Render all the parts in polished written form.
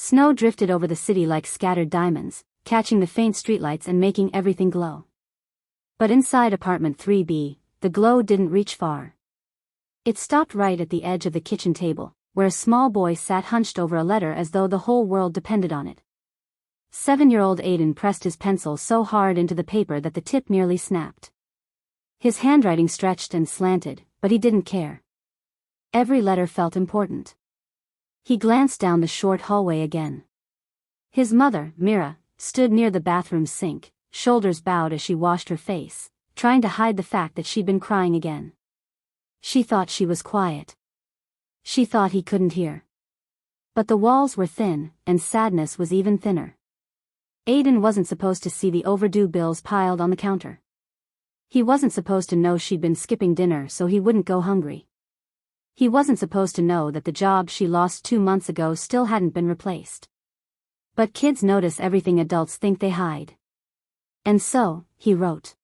Snow drifted over the city like scattered diamonds, catching the faint streetlights and making everything glow. But inside apartment 3B, the glow didn't reach far. It stopped right at the edge of the kitchen table, where a small boy sat hunched over a letter as though the whole world depended on it. 7-year-old Aiden pressed his pencil so hard into the paper that the tip nearly snapped. His handwriting stretched and slanted, but he didn't care. Every letter felt important. He glanced down the short hallway again. His mother, Mira, stood near the bathroom sink, shoulders bowed as she washed her face, trying to hide the fact that she'd been crying again. She thought she was quiet. She thought he couldn't hear. But the walls were thin, and sadness was even thinner. Aiden wasn't supposed to see the overdue bills piled on the counter. He wasn't supposed to know she'd been skipping dinner so he wouldn't go hungry. He wasn't supposed to know that the job she lost 2 months ago still hadn't been replaced. But kids notice everything adults think they hide. And so, he wrote.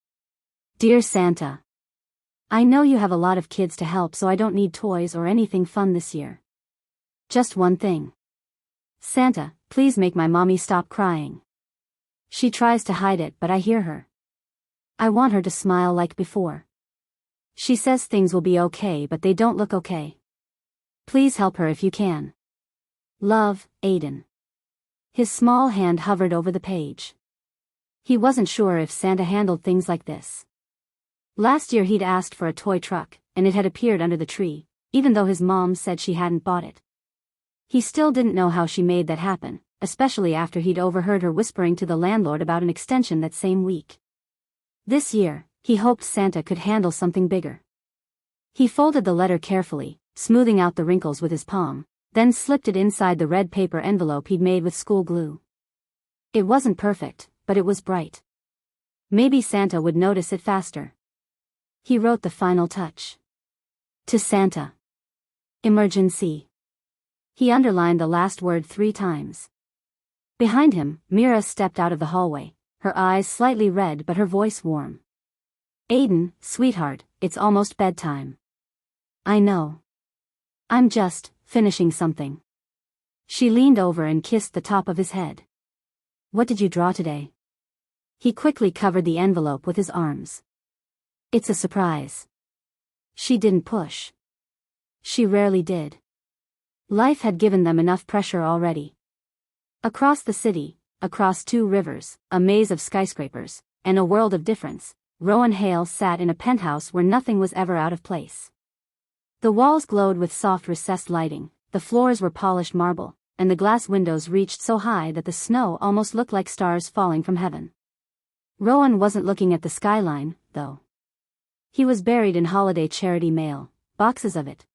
Dear Santa. I know you have a lot of kids to help, so I don't need toys or anything fun this year. Just one thing. Santa, please make my mommy stop crying. She tries to hide it, but I hear her. I want her to smile like before. She says things will be okay, but they don't look okay. Please help her if you can. Love, Aiden. His small hand hovered over the page. He wasn't sure if Santa handled things like this. Last year he'd asked for a toy truck, and it had appeared under the tree, even though his mom said she hadn't bought it. He still didn't know how she made that happen, especially after he'd overheard her whispering to the landlord about an extension that same week. This year, he hoped Santa could handle something bigger. He folded the letter carefully, smoothing out the wrinkles with his palm, then slipped it inside the red paper envelope he'd made with school glue. It wasn't perfect, but it was bright. Maybe Santa would notice it faster. He wrote the final touch. To Santa. Emergency. He underlined the last word 3 times. Behind him, Mira stepped out of the hallway, her eyes slightly red but her voice warm. Aiden, sweetheart, it's almost bedtime. I know. I'm just finishing something. She leaned over and kissed the top of his head. What did you draw today? He quickly covered the envelope with his arms. It's a surprise. She didn't push. She rarely did. Life had given them enough pressure already. Across the city, across 2 rivers, a maze of skyscrapers, and a world of difference, Rowan Hale sat in a penthouse where nothing was ever out of place. The walls glowed with soft recessed lighting, the floors were polished marble, and the glass windows reached so high that the snow almost looked like stars falling from heaven. Rowan wasn't looking at the skyline, though. He was buried in holiday charity mail, boxes of it.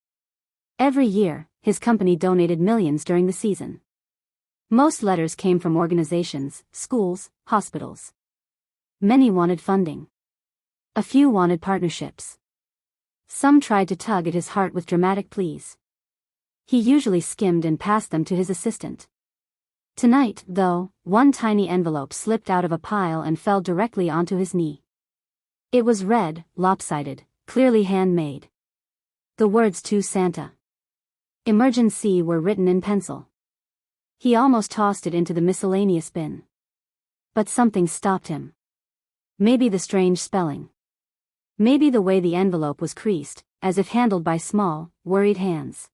Every year, his company donated millions during the season. Most letters came from organizations, schools, hospitals. Many wanted funding. A few wanted partnerships. Some tried to tug at his heart with dramatic pleas. He usually skimmed and passed them to his assistant. Tonight, though, one tiny envelope slipped out of a pile and fell directly onto his knee. It was red, lopsided, clearly handmade. The words to Santa. Emergency were written in pencil. He almost tossed it into the miscellaneous bin. But something stopped him. Maybe the strange spelling. Maybe the way the envelope was creased, as if handled by small, worried hands.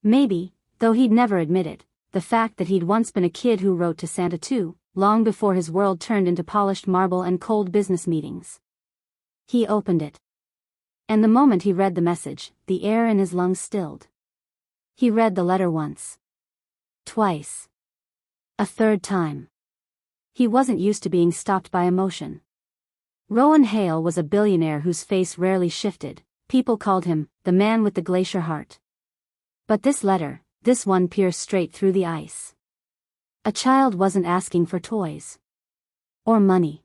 Maybe, though he'd never admit it, the fact that he'd once been a kid who wrote to Santa too, long before his world turned into polished marble and cold business meetings. He opened it. And the moment he read the message, the air in his lungs stilled. He read the letter once. Twice. A third time. He wasn't used to being stopped by emotion. Rowan Hale was a billionaire whose face rarely shifted. People called him the man with the glacier heart. But this letter, this one pierced straight through the ice. A child wasn't asking for toys. Or money.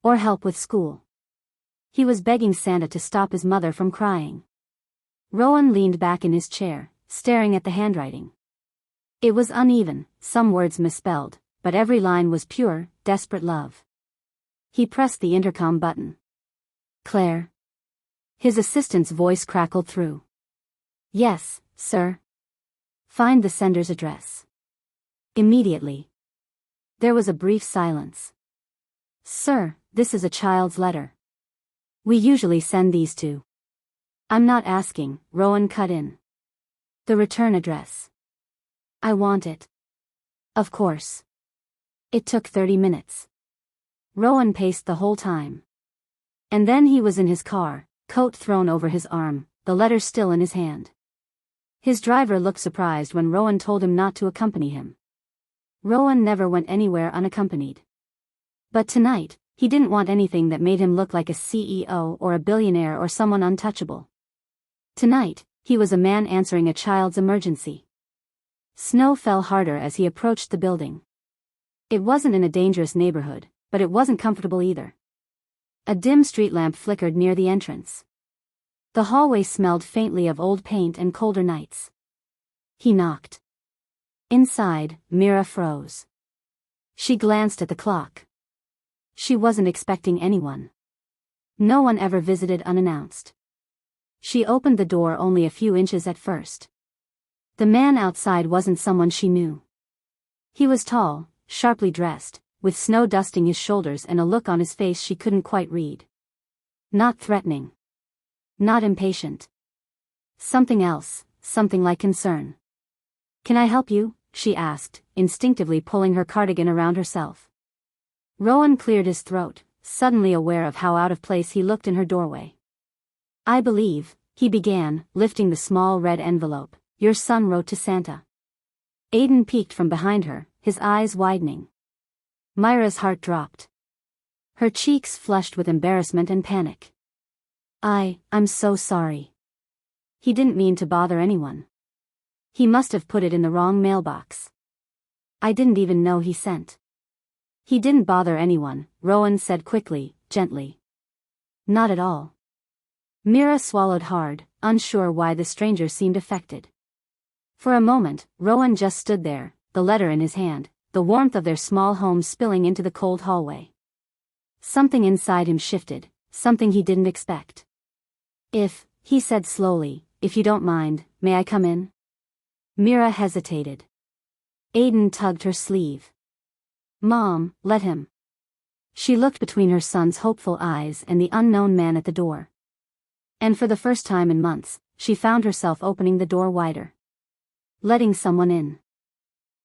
Or help with school. He was begging Santa to stop his mother from crying. Rowan leaned back in his chair, staring at the handwriting. It was uneven, some words misspelled, but every line was pure, desperate love. He pressed the intercom button. Claire. His assistant's voice crackled through. Yes, sir. Find the sender's address. Immediately. There was a brief silence. Sir, this is a child's letter. We usually send these to. I'm not asking, Rowan cut in. The return address. I want it. Of course. It took 30 minutes. Rowan paced the whole time. And then he was in his car, coat thrown over his arm, the letter still in his hand. His driver looked surprised when Rowan told him not to accompany him. Rowan never went anywhere unaccompanied. But tonight, he didn't want anything that made him look like a CEO or a billionaire or someone untouchable. Tonight, he was a man answering a child's emergency. Snow fell harder as he approached the building. It wasn't in a dangerous neighborhood, but it wasn't comfortable either. A dim street lamp flickered near the entrance. The hallway smelled faintly of old paint and colder nights. He knocked. Inside, Mira froze. She glanced at the clock. She wasn't expecting anyone. No one ever visited unannounced. She opened the door only a few inches at first. The man outside wasn't someone she knew. He was tall, sharply dressed, with snow dusting his shoulders and a look on his face she couldn't quite read. Not threatening. Not impatient. Something else, something like concern. Can I help you? She asked, instinctively pulling her cardigan around herself. Rowan cleared his throat, suddenly aware of how out of place he looked in her doorway. I believe, he began, lifting the small red envelope, your son wrote to Santa. Aiden peeked from behind her, his eyes widening. Myra's heart dropped. Her cheeks flushed with embarrassment and panic. I'm so sorry. He didn't mean to bother anyone. He must have put it in the wrong mailbox. I didn't even know he sent. He didn't bother anyone, Rowan said quickly, gently. Not at all. Mira swallowed hard, unsure why the stranger seemed affected. For a moment, Rowan just stood there, the letter in his hand, the warmth of their small home spilling into the cold hallway. Something inside him shifted, something he didn't expect. He said slowly, if you don't mind, may I come in? Mira hesitated. Aiden tugged her sleeve. Mom, let him. She looked between her son's hopeful eyes and the unknown man at the door. And for the first time in months, she found herself opening the door wider. Letting someone in.